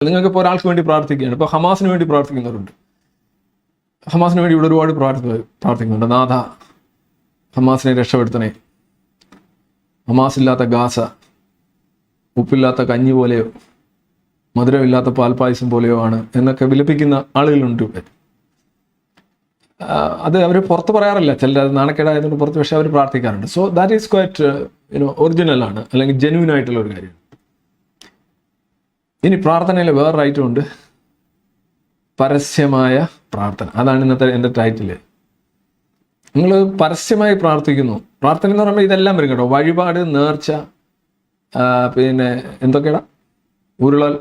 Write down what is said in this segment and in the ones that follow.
നിങ്ങൾക്ക് ഇപ്പോൾ ഒരാൾക്ക് വേണ്ടി പ്രാർത്ഥിക്കുകയാണ്. ഇപ്പോൾ ഹമാസിന് വേണ്ടി പ്രാർത്ഥിക്കുന്നവരുണ്ട്. ഹമാസിന് വേണ്ടി ഇവിടെ ഒരുപാട് പ്രാർത്ഥിക്കുന്നുണ്ട്. നാഥ, ഹമാസിനെ രക്ഷപ്പെടുത്തണേ, ഹമാസ് ഇല്ലാത്ത ഗാസ ഉപ്പില്ലാത്ത കഞ്ഞി പോലെയോ മധുരമില്ലാത്ത പാൽപ്പായസം പോലെയോ ആണ് എന്നൊക്കെ വിലപിക്കുന്ന ആളുകളുണ്ട് ഇവിടെ. അത് അവർ പുറത്ത് പറയാറില്ല, ചിലർ അത് നാണക്കേടായതുകൊണ്ട് പുറത്ത്, പക്ഷേ അവർ പ്രാർത്ഥിക്കാറുണ്ട്. So that is quite original ആണ്, അല്ലെങ്കിൽ ജെന്യൂൻ ആയിട്ടുള്ള ഒരു കാര്യം. ഇനി പ്രാർത്ഥനയിൽ വേറൊരു ഐറ്റം ഉണ്ട്, പരസ്യമായ പ്രാർത്ഥന. അതാണ് ഇന്നത്തെ എൻ്റെ ടൈറ്റിൽ. നിങ്ങൾ പരസ്യമായി പ്രാർത്ഥിക്കുന്നു. പ്രാർത്ഥന എന്ന് പറയുമ്പോൾ ഇതെല്ലാം വരും കേട്ടോ. വഴിപാട്, നേർച്ച, പിന്നെ എന്തൊക്കെയാ, ഉരുളൽ,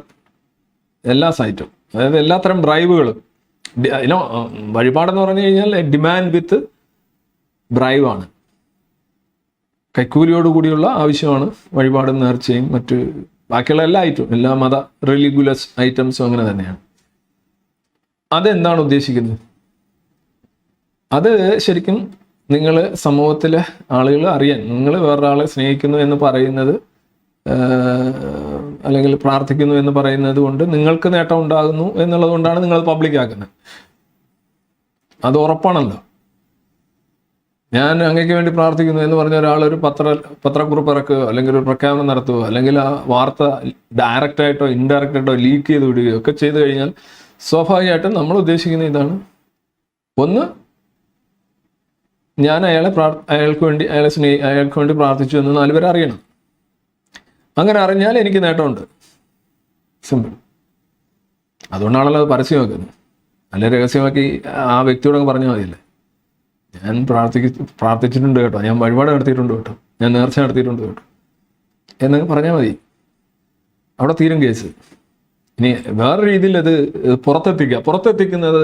എല്ലാ സൈറ്റും, അതായത് എല്ലാത്തരം ബ്രൈബുകളും. വഴിപാടെന്ന് പറഞ്ഞു കഴിഞ്ഞാൽ ഡിമാൻഡ് വിത്ത് ബ്രൈവാണ്, കൈക്കൂലിയോടുകൂടിയുള്ള ആവശ്യമാണ് വഴിപാടും നേർച്ചയും മറ്റ് ബാക്കിയുള്ള എല്ലാ ഐറ്റവും, എല്ലാ മത റിലിഗുലസ് ഐറ്റംസും അങ്ങനെ തന്നെയാണ്. അതെന്താണ് ഉദ്ദേശിക്കുന്നത്? അത് ശരിക്കും നിങ്ങൾ സമൂഹത്തിലെ ആളുകൾ അറിയാൻ, നിങ്ങൾ വേറൊരാളെ സ്നേഹിക്കുന്നു എന്ന് പറയുന്നത് അല്ലെങ്കിൽ പ്രാർത്ഥിക്കുന്നു എന്ന് പറയുന്നത് കൊണ്ട് നിങ്ങൾക്ക് നേട്ടം ഉണ്ടാകുന്നു എന്നുള്ളത് കൊണ്ടാണ് നിങ്ങൾ പബ്ലിക് ആക്കുന്നത്. അത് ഉറപ്പാണല്ലോ. ഞാൻ അങ്ങേക്ക് വേണ്ടി പ്രാർത്ഥിക്കുന്നു എന്ന് പറഞ്ഞ ഒരാൾ ഒരു പത്രക്കുറിപ്പ് ഇറക്കുകയോ അല്ലെങ്കിൽ ഒരു പ്രഖ്യാപനം നടത്തുകയോ അല്ലെങ്കിൽ ആ വാർത്ത ഡയറക്റ്റായിട്ടോ ഇൻഡയറക്റ്റായിട്ടോ ലീക്ക് ചെയ്ത് വിടുകയോ ഒക്കെ ചെയ്തു കഴിഞ്ഞാൽ സ്വാഭാവികമായിട്ടും നമ്മൾ ഉദ്ദേശിക്കുന്ന ഇതാണ്. ഒന്ന്, ഞാൻ അയാൾക്ക് വേണ്ടി പ്രാർത്ഥിച്ചു എന്ന് 4 പേര് അറിയണം. അങ്ങനെ അറിഞ്ഞാൽ എനിക്ക് നേട്ടമുണ്ട്. സിമ്പിൾ. അതുകൊണ്ടാണല്ലോ അത് പരസ്യമാക്കുന്നത്. നല്ല രഹസ്യമാക്കി ആ വ്യക്തിയോടൊക്കെ പറഞ്ഞാൽ മതിയല്ലേ, ഞാൻ പ്രാർത്ഥിച്ചിട്ടുണ്ട് കേട്ടോ, ഞാൻ വഴിപാട് നടത്തിയിട്ടുണ്ട് കേട്ടോ, ഞാൻ നേർച്ച നടത്തിയിട്ടുണ്ട് കേട്ടോ എന്നൊക്കെ പറഞ്ഞാൽ മതി. അവിടെ തീരും കേസ്. ഇനി വേറെ രീതിയിൽ അത് പുറത്തെത്തിക്കുന്നത്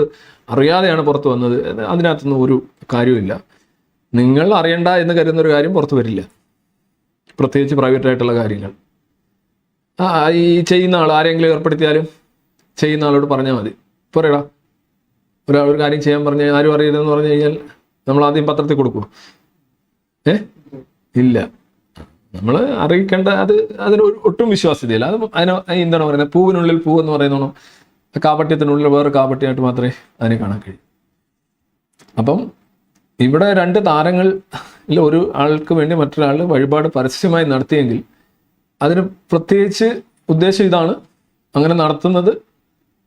അറിയാതെയാണ് പുറത്ത് വന്നത്, അതിനകത്തൊന്നും ഒരു കാര്യമില്ല. നിങ്ങൾ അറിയണ്ട എന്ന് കരുതുന്നൊരു കാര്യം പുറത്ത് വരില്ല, പ്രത്യേകിച്ച് പ്രൈവറ്റ് ആയിട്ടുള്ള കാര്യങ്ങൾ. ഈ ചെയ്യുന്ന ആൾ ആരെങ്കിലും ഏർപ്പെടുത്തിയാലും ചെയ്യുന്ന ആളോട് പറഞ്ഞാൽ മതി. പോരടാ, ഒരാൾ ഒരു കാര്യം ചെയ്യാൻ പറഞ്ഞാൽ ആരും അറിയരുതെന്ന് പറഞ്ഞു കഴിഞ്ഞാൽ നമ്മൾ ആദ്യം പത്രത്തിൽ കൊടുക്കുമോ? ഇല്ല. നമ്മൾ അറിയിക്കേണ്ട, അതിന് ഒട്ടും വിശ്വാസ്യതയില്ല. അതിന് എന്താണ് പറയുന്നത്, പൂവിനുള്ളിൽ പൂ എന്ന് പറയുന്നോണം, കാപട്യത്തിനുള്ളിൽ വേറെ കാപട്യമായിട്ട് മാത്രമേ അതിനെ കാണാൻ കഴിയൂ. അപ്പം ഇവിടെ 2 താരങ്ങൾ ഒരു ആൾക്ക് വേണ്ടി മറ്റൊരാൾ വഴിപാട് പരസ്യമായി നടത്തിയെങ്കിൽ അതിന് പ്രത്യേകിച്ച് ഉദ്ദേശം ഇതാണ്, അങ്ങനെ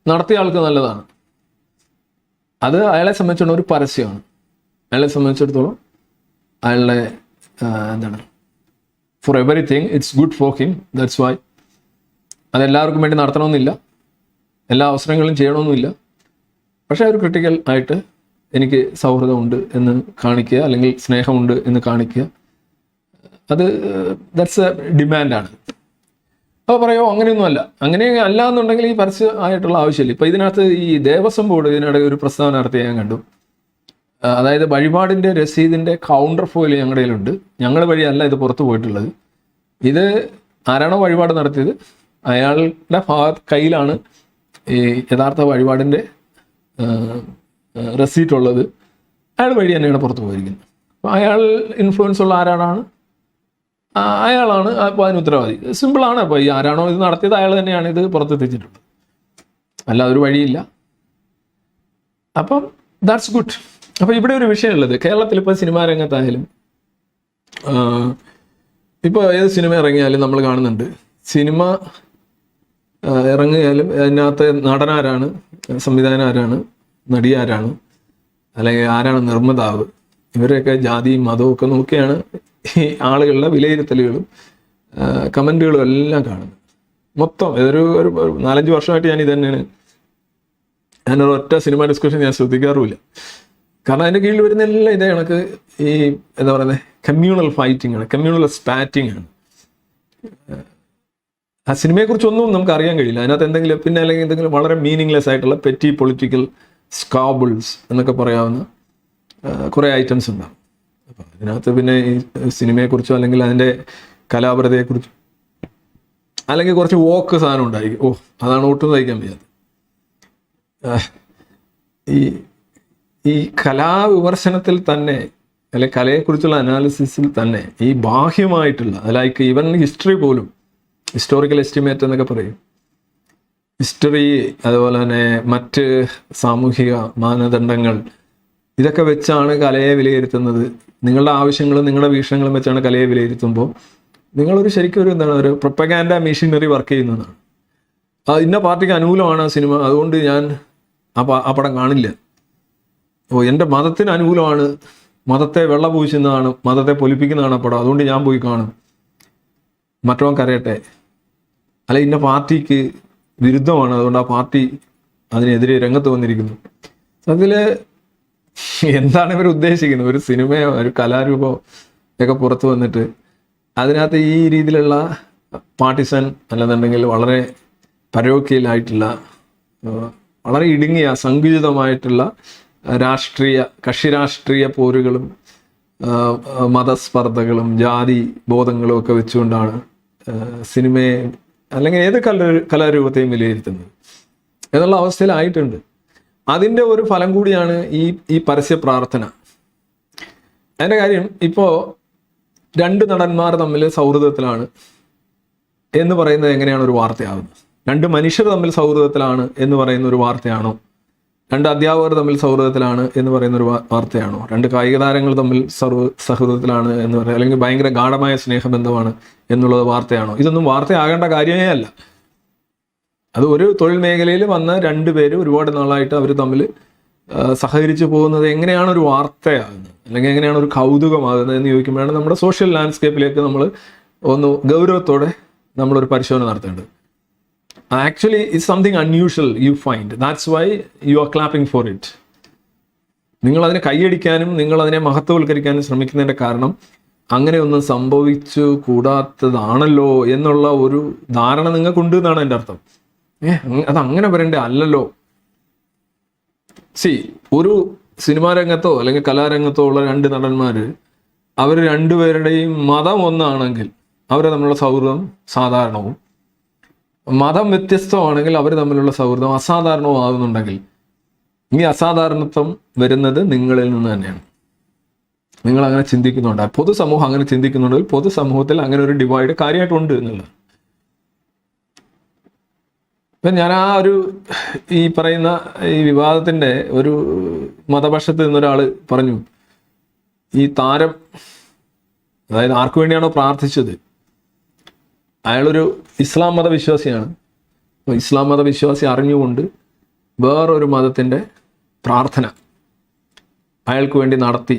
നടത്തിയ ആൾക്ക് നല്ലതാണ്. അത് അയാളെ സംബന്ധിച്ചിടത്തോളം ഒരു പരസ്യമാണ്. അയാളെ സംബന്ധിച്ചിടത്തോളം അയാളുടെ എന്താണ്, four everything it's good for him, that's why. അതെല്ലാവർക്കും വേണ്ടി നടത്തണമെന്നില്ല, എല്ലാ അവസരങ്ങളും ചെയ്യണമെന്നില്ല. പക്ഷേ ഒരു ക്രിട്ടിക്കൽ ആയിട്ട് എനിക്ക് സൗഹൃദമുണ്ട് എന്ന് കാണിക്കുക, അല്ലെങ്കിൽ സ്നേഹമുണ്ട് എന്ന് കാണിക്കുക, അത് ദാറ്റ്സ് എ ഡിമാൻഡാണ്. അപ്പോൾ പറയുമോ അങ്ങനെയൊന്നുമല്ല, അങ്ങനെ അല്ല എന്നുണ്ടെങ്കിൽ ഈ പരസ്യമായിട്ടുള്ള ആവശ്യമില്ല. ഇപ്പോൾ ഇതിനകത്ത് ഈ ദേവസ്വം ബോർഡ് ഇതിനിടെ ഒരു പ്രസ്താവന നടത്തി ഞാൻ കണ്ടു. അതായത് വഴിപാടിൻ്റെ രസീതിൻ്റെ കൗണ്ടർ ഫോയിൽ ഞങ്ങളുടെ കയ്യിലുണ്ട്, ഞങ്ങൾ വഴിയല്ല ഇത് പുറത്ത് പോയിട്ടുള്ളത്. ഇത് ആരാണോ വഴിപാട് നടത്തിയത് അയാളുടെ കയ്യിലാണ് ഈ യഥാർത്ഥ വഴിപാടിൻ്റെ റെസീറ്റ് ഉള്ളത്. അയാൾ വഴി തന്നെയാണ് പുറത്ത് പോയിരിക്കുന്നത്. അപ്പോൾ അയാൾ ഇൻഫ്ലുവൻസ് ഉള്ള ആരാണ് അയാളാണ് അപ്പോൾ അതിന് ഉത്തരവാദി. സിമ്പിളാണ്. അപ്പോൾ ഈ ആരാണോ ഇത് നടത്തിയത് അയാൾ തന്നെയാണ് ഇത് പുറത്തെത്തിച്ചിട്ടുള്ളത്, അല്ലാതെ ഒരു വഴിയില്ല. അപ്പം ദാറ്റ്സ് ഗുഡ്. അപ്പോൾ ഇവിടെ ഒരു വിഷയമുള്ളത്, കേരളത്തിൽ ഇപ്പോൾ സിനിമാ രംഗത്തായാലും ഇപ്പോൾ ഏത് സിനിമ ഇറങ്ങിയാലും നമ്മൾ കാണുന്നുണ്ട്, സിനിമ ഇറങ്ങിയാലും അതിനകത്ത് നടനാരാണ്, സംവിധാനം ആരാണ്, നടി ആരാണ്, അല്ലെങ്കിൽ ആരാണ് നിർമ്മാതാവ്, ഇവരെയൊക്കെ ജാതിയും മതവും ഒക്കെ നോക്കിയാണ് ഈ ആളുകളുടെ വിലയിരുത്തലുകളും കമൻറ്റുകളും എല്ലാം കാണുന്നത്. മൊത്തം ഒരു 4-5 വർഷമായിട്ട് ഞാൻ ഇതന്നെയാണ്. ഞാനൊരു ഒറ്റ സിനിമ ഡിസ്കഷൻ ഞാൻ ശ്രദ്ധിക്കാറുമില്ല. കാരണം അതിൻ്റെ കീഴിൽ വരുന്ന എല്ലാം ഇതേ കണക്ക് ഈ എന്താ പറയുന്നത്, കമ്മ്യൂണൽ ഫൈറ്റിംഗ് ആണ്, കമ്മ്യൂണൽ സ്പാറ്റിംഗ് ആണ്. ആ സിനിമയെക്കുറിച്ചൊന്നും നമുക്ക് അറിയാൻ കഴിയില്ല. അതിനകത്ത് എന്തെങ്കിലും പിന്നെ അല്ലെങ്കിൽ എന്തെങ്കിലും വളരെ മീനിങ്ലെസ് ആയിട്ടുള്ള പെറ്റി പൊളിറ്റിക്കൽ സ്കാബിൾസ് എന്നൊക്കെ പറയാവുന്ന കുറേ ഐറ്റംസ് ഉണ്ടാകും. അപ്പോൾ അതിനകത്ത് പിന്നെ ഈ സിനിമയെക്കുറിച്ചോ അല്ലെങ്കിൽ അതിൻ്റെ കലാപരതയെക്കുറിച്ചോ അല്ലെങ്കിൽ കുറച്ച് വോക്ക് സാധനം ഉണ്ടായിരിക്കും. അതാണ് ഒട്ടും തയ്ക്കാൻ വയ്യാത്തത്. ഈ കലാവിമർശനത്തിൽ തന്നെ, അല്ലെങ്കിൽ കലയെക്കുറിച്ചുള്ള അനാലിസിസിൽ തന്നെ ഈ ബാഹ്യമായിട്ടുള്ള, ലൈക്ക് ഈവൻ ഹിസ്റ്ററി പോലും, ഹിസ്റ്റോറിക്കൽ എസ്റ്റിമേറ്റ് എന്നൊക്കെ പറയും, ഹിസ്റ്ററി, അതുപോലെ തന്നെ മറ്റ് സാമൂഹിക മാനദണ്ഡങ്ങൾ, ഇതൊക്കെ വെച്ചാണ് കലയെ വിലയിരുത്തുന്നത്. നിങ്ങളുടെ ആവശ്യങ്ങളും നിങ്ങളുടെ വീക്ഷണങ്ങളും വെച്ചാണ് കലയെ വിലയിരുത്തുമ്പോൾ നിങ്ങളൊരു ശരിക്കും ഒരു എന്താണ് ഒരു പ്രൊപ്പഗാൻഡ മെഷീനറി വർക്ക് ചെയ്യുന്നതാണ്. ഇന്ന പാർട്ടിക്ക് അനുകൂലമാണ് ആ സിനിമ, അതുകൊണ്ട് ഞാൻ ആ പടം കാണില്ല. എൻ്റെ മതത്തിന് അനുകൂലമാണ്, മതത്തെ വെള്ളപൂശുന്നതാണ്, മതത്തെ പൊലിപ്പിക്കുന്നതാണ് ആ പടം, അതുകൊണ്ട് ഞാൻ പോയി കാണും, മറ്റവൻ കരയട്ടെ. അല്ല, ഇന്ന പാർട്ടിക്ക് വിരുദ്ധമാണ്, അതുകൊണ്ട് ആ പാർട്ടി അതിനെതിരെ രംഗത്ത് വന്നിരിക്കുന്നു. അതിൽ എന്താണ് ഇവർ ഉദ്ദേശിക്കുന്നത്? ഒരു സിനിമയോ ഒരു കലാരൂപമോ ഒക്കെ പുറത്ത് വന്നിട്ട് അതിനകത്ത് ഈ രീതിയിലുള്ള പാർട്ടിസൺ അല്ലെന്നുണ്ടെങ്കിൽ വളരെ പരോക്കിയലായിട്ടുള്ള വളരെ ഇടുങ്ങിയ സങ്കുചിതമായിട്ടുള്ള കക്ഷി രാഷ്ട്രീയ പോരുകളും മതസ്പർദ്ധകളും ജാതി ബോധങ്ങളും ഒക്കെ വെച്ചുകൊണ്ടാണ് സിനിമയെ അല്ലെങ്കിൽ ഏത് കലാരൂപത്തെയും വിലയിരുത്തുന്നത് എന്നുള്ള അവസ്ഥയിലായിട്ടുണ്ട്. അതിൻ്റെ ഒരു ഫലം കൂടിയാണ് ഈ പരസ്യ പ്രാർത്ഥന. അതിൻ്റെ കാര്യം, ഇപ്പോൾ 2 നടന്മാർ തമ്മിൽ സൗഹൃദത്തിലാണ് എന്ന് പറയുന്നത് എങ്ങനെയാണ് ഒരു വാർത്തയാകുന്നത്? 2 മനുഷ്യർ തമ്മിൽ സൗഹൃദത്തിലാണ് എന്ന് പറയുന്ന ഒരു വാർത്തയാണോ? 2 അധ്യാപകർ തമ്മിൽ സൗഹൃദത്തിലാണ് എന്ന് പറയുന്ന ഒരു വാർത്തയാണോ? 2 കായിക താരങ്ങൾ തമ്മിൽ സൗഹൃദത്തിലാണ് എന്ന് പറയുന്നത്, അല്ലെങ്കിൽ ഭയങ്കര ഗാഢമായ സ്നേഹബന്ധമാണ് എന്നുള്ളത് വാർത്തയാണോ? ഇതൊന്നും വാർത്തയാകേണ്ട കാര്യമേ അല്ല. അത് ഒരു തൊഴിൽ മേഖലയിൽ വന്ന 2 പേര് ഒരുപാട് നാളായിട്ട് അവർ തമ്മിൽ സഹകരിച്ചു പോകുന്നത് എങ്ങനെയാണ് ഒരു വാർത്തയാകുന്നത്, അല്ലെങ്കിൽ എങ്ങനെയാണ് ഒരു കൗതുകമാകുന്നത് എന്ന് ചോദിക്കുമ്പോഴാണ് നമ്മുടെ സോഷ്യൽ ലാൻഡ്സ്കേപ്പിലേക്ക് നമ്മൾ ഒന്ന് ഗൗരവത്തോടെ നമ്മളൊരു പരിശോധന നടത്തേണ്ടത്. Actually it's something unusual you find, that's why you are clapping for it. നിങ്ങളതിനെ കൈയടിക്കാനും നിങ്ങളതിനെ മഹത്വവൽക്കരിക്കാനും ശ്രമിക്കുന്നതിൻ്റെ കാരണം അങ്ങനെയൊന്നും സംഭവിച്ചു കൂടാത്തതാണല്ലോ എന്നുള്ള ഒരു ധാരണ നിങ്ങൾക്കുണ്ട് എന്നാണ് എൻ്റെ അർത്ഥം. അതങ്ങനെ വരണ്ടേ അല്ലല്ലോ. ഒരു സിനിമാ രംഗത്തോ അല്ലെങ്കിൽ കലാരംഗത്തോ ഉള്ള 2 നടന്മാർ, അവർ 2 പേരുടെയും മതം ഒന്നാണെങ്കിൽ അവർ തമ്മിലുള്ള സൗഹൃദം സാധാരണവും, മതം വ്യത്യസ്തമാണെങ്കിൽ അവർ തമ്മിലുള്ള സൗഹൃദം അസാധാരണവും ആകുന്നുണ്ടെങ്കിൽ ഈ അസാധാരണത്വം വരുന്നത് നിങ്ങളിൽ നിന്ന് തന്നെയാണ്. നിങ്ങൾ അങ്ങനെ ചിന്തിക്കുന്നുണ്ട്, പൊതുസമൂഹം അങ്ങനെ ചിന്തിക്കുന്നുണ്ടെങ്കിൽ പൊതുസമൂഹത്തിൽ അങ്ങനെ ഒരു ഡിവൈഡ് കാര്യമായിട്ടുണ്ട് എന്നുള്ളത്. ഇപ്പം ഞാൻ ഈ പറയുന്ന ഈ വിവാദത്തിൻ്റെ ഒരു മതപക്ഷത്ത് നിന്നൊരാൾ പറഞ്ഞു, ഈ താരം, അതായത് ആർക്കു വേണ്ടിയാണോ പ്രാർത്ഥിച്ചത്, അയാളൊരു ഇസ്ലാം മതവിശ്വാസിയാണ്. അപ്പോൾ ഇസ്ലാം മതവിശ്വാസി അറിഞ്ഞുകൊണ്ട് വേറൊരു മതത്തിൻ്റെ പ്രാർത്ഥന അയാൾക്ക് വേണ്ടി നടത്തി.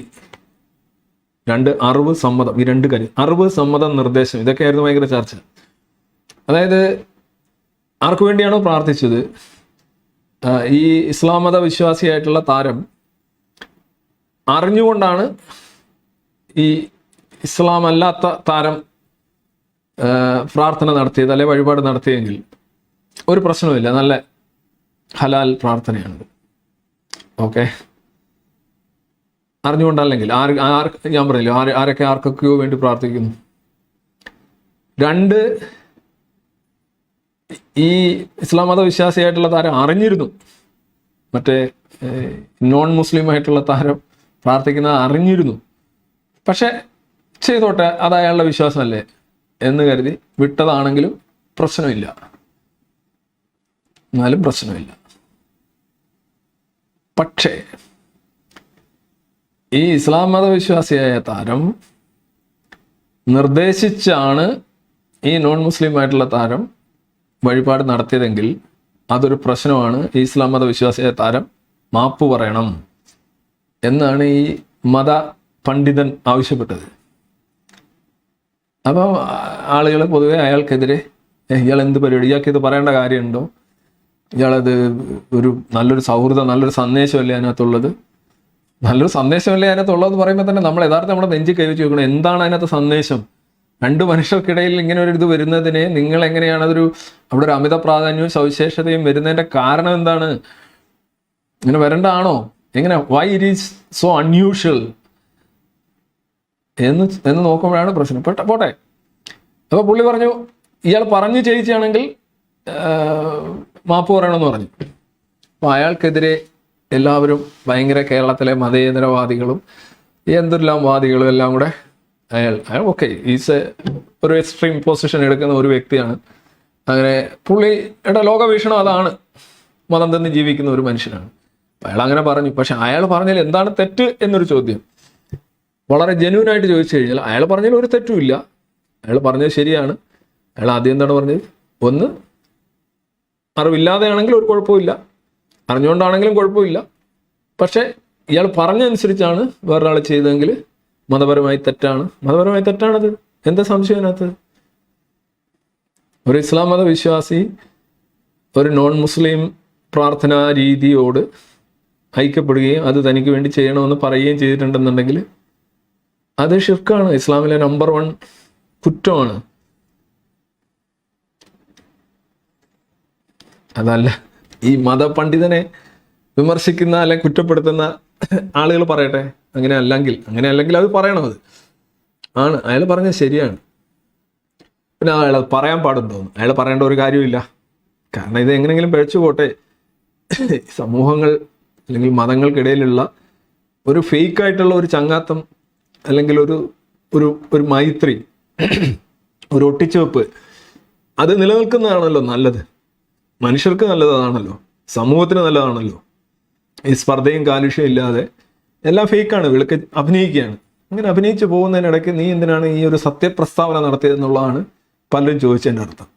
2 അറിവ് സമ്മതം, ഈ 2 കാര്യം, അറിവ് സമ്മതം നിർദ്ദേശം, ഇതൊക്കെയായിരുന്നു ഭയങ്കര ചർച്ച. അതായത് ആർക്കു വേണ്ടിയാണോ പ്രാർത്ഥിച്ചത്, ഈ ഇസ്ലാം മത വിശ്വാസിയായിട്ടുള്ള താരം അറിഞ്ഞുകൊണ്ടാണ് ഈ ഇസ്ലാം അല്ലാത്ത താരം പ്രാർത്ഥന നടത്തിയത് അല്ലെ വഴിപാട് നടത്തിയെങ്കിൽ ഒരു പ്രശ്നവുമില്ല, നല്ല ഹലാൽ പ്രാർത്ഥനയാണിത്. ഓക്കെ, അറിഞ്ഞുകൊണ്ടല്ലെങ്കിൽ ഞാൻ പറയില്ല ആരൊക്കെ ആർക്കൊക്കെയോ വേണ്ടി പ്രാർത്ഥിക്കുന്നു. 2, ഈ ഇസ്ലാം മത വിശ്വാസിയായിട്ടുള്ള താരം അറിഞ്ഞിരുന്നു, മറ്റേ നോൺ മുസ്ലിം ആയിട്ടുള്ള താരം പ്രാർത്ഥിക്കുന്നത് അറിഞ്ഞിരുന്നു, പക്ഷെ ചെയ്തോട്ടെ അത് അയാളുടെ വിശ്വാസമല്ലേ എന്ന് കരുതി വിട്ടതാണെങ്കിലും പ്രശ്നമില്ല, എന്നാലും പ്രശ്നമില്ല. പക്ഷേ ഈ ഇസ്ലാം മതവിശ്വാസിയായ താരം നിർദ്ദേശിച്ചാണ് ഈ നോൺ മുസ്ലിം ആയിട്ടുള്ള താരം വഴിപാട് നടത്തിയതെങ്കിൽ അതൊരു പ്രശ്നമാണ്. ഈ ഇസ്ലാം മതവിശ്വാസിയായ താരം മാപ്പ് പറയണം എന്നാണ് ഈ മത പണ്ഡിതൻ ആവശ്യപ്പെട്ടത്. അപ്പം ആളുകൾ പൊതുവെ അയാൾക്കെതിരെ ഇയാൾ എന്ത് പരിപാടി, ഇയാൾക്ക് പറയേണ്ട കാര്യമുണ്ടോ, ഇയാളത് നല്ലൊരു സൗഹൃദം, നല്ലൊരു സന്ദേശമല്ലേ അതിനകത്തുള്ളത്, നല്ലൊരു സന്ദേശമല്ലേ അതിനകത്തുള്ളതെന്ന് പറയുമ്പോൾ തന്നെ നമ്മൾ യഥാർത്ഥം നമ്മുടെ നെഞ്ചി കൈവച്ച് നോക്കണം, എന്താണ് അതിനകത്ത് സന്ദേശം? 2 മനുഷ്യർക്കിടയിൽ ഇങ്ങനെ ഒരു ഇത് വരുന്നതിനെ നിങ്ങൾ എങ്ങനെയാണ് അവിടെ ഒരു അമിത പ്രാധാന്യവും സവിശേഷതയും വരുന്നതിൻ്റെ കാരണം എന്താണ്? ഇങ്ങനെ വരണ്ടാണോ? എങ്ങനെ, why it is so unusual എന്ന് നോക്കുമ്പോഴാണ് പ്രശ്നം. പോട്ടെ. അപ്പോൾ പുള്ളി പറഞ്ഞു, ഇയാൾ പറഞ്ഞു ചെയ്യിച്ചാണെങ്കിൽ മാപ്പ് പറയണമെന്ന് പറഞ്ഞു. അപ്പോൾ അയാൾക്കെതിരെ എല്ലാവരും ഭയങ്കര കേരളത്തിലെ മതേതരവാദികളും എന്തെല്ലാം വാദികളും എല്ലാം കൂടെ അയാൾ ഓക്കെ ഈസ് ഒരു എക്സ്ട്രീം പൊസിഷൻ എടുക്കുന്ന ഒരു വ്യക്തിയാണ്, അങ്ങനെ പുള്ളിയുടെ ലോകവീക്ഷണം അതാണ്, മതം തന്നെ ജീവിക്കുന്ന ഒരു മനുഷ്യനാണ്. അയാൾ അങ്ങനെ പറഞ്ഞു. പക്ഷെ അയാൾ പറഞ്ഞതിൽ എന്താണ് തെറ്റ് എന്നൊരു ചോദ്യം വളരെ ജെന്യൂനായിട്ട് ചോദിച്ചു കഴിഞ്ഞാൽ അയാൾ പറഞ്ഞതിൽ ഒരു തെറ്റുമില്ല, അയാൾ പറഞ്ഞത് ശരിയാണ്. അയാൾ ആദ്യം എന്താണ് പറഞ്ഞത്? ഒന്ന്, അറിവില്ലാതെയാണെങ്കിൽ ഒരു കുഴപ്പമില്ല, അറിഞ്ഞുകൊണ്ടാണെങ്കിലും കുഴപ്പമില്ല. പക്ഷേ ഇയാൾ പറഞ്ഞതനുസരിച്ചാണ് വേറൊരാൾ ചെയ്തതെങ്കിൽ മതപരമായി തെറ്റാണ്. മതപരമായി തെറ്റാണത്, എന്താ സംശയം അതിനകത്ത്? ഒരു ഇസ്ലാം മത വിശ്വാസി ഒരു നോൺ മുസ്ലിം പ്രാർത്ഥനാ രീതിയോട് ഐക്യപ്പെടുകയും അത് തനിക്ക് വേണ്ടി ചെയ്യണമെന്ന് പറയുകയും ചെയ്തിട്ടുണ്ടെന്നുണ്ടെങ്കിൽ അത് ഷിർക്കാണ്, ഇസ്ലാമിലെ നമ്പർ 1 കുറ്റമാണ്. അതല്ല ഈ മതപണ്ഡിതനെ വിമർശിക്കുന്ന അല്ലെങ്കിൽ കുറ്റപ്പെടുത്തുന്ന ആളുകൾ പറയട്ടെ. അങ്ങനെയല്ലെങ്കിൽ അത് പറയണം. അത് ആണ് അയാൾ പറഞ്ഞത് ശരിയാണ്. പിന്നെ അയാൾ പറയാൻ പാടുണ്ടോന്ന്? അയാൾ പറയേണ്ട ഒരു കാര്യമില്ല. കാരണം ഇത് എങ്ങനെയെങ്കിലും പിഴച്ചു പോട്ടെ. സമൂഹങ്ങൾ അല്ലെങ്കിൽ മതങ്ങൾക്കിടയിലുള്ള ഒരു ഫേക്കായിട്ടുള്ള ഒരു ചങ്ങാത്തം അല്ലെങ്കിൽ ഒരു മൈത്രി, ഒരു ഒട്ടിച്ചുവെപ്പ്, അത് നിലനിൽക്കുന്നതാണല്ലോ നല്ലത്. മനുഷ്യർക്ക് നല്ലതാണല്ലോ, സമൂഹത്തിന് നല്ലതാണല്ലോ. ഈ സ്പർദ്ധയും കാലുഷ്യവും ഇല്ലാതെ എല്ലാം ഫേക്കാണ്, വിളിക്ക് അഭിനയിക്കുകയാണ്. അങ്ങനെ അഭിനയിച്ച് പോകുന്നതിനിടയ്ക്ക് നീ എന്തിനാണ് ഈ ഒരു സത്യപ്രസ്താവന നടത്തിയതെന്നുള്ളതാണ് പലരും ചോദിച്ചതിൻ്റെ അർത്ഥം.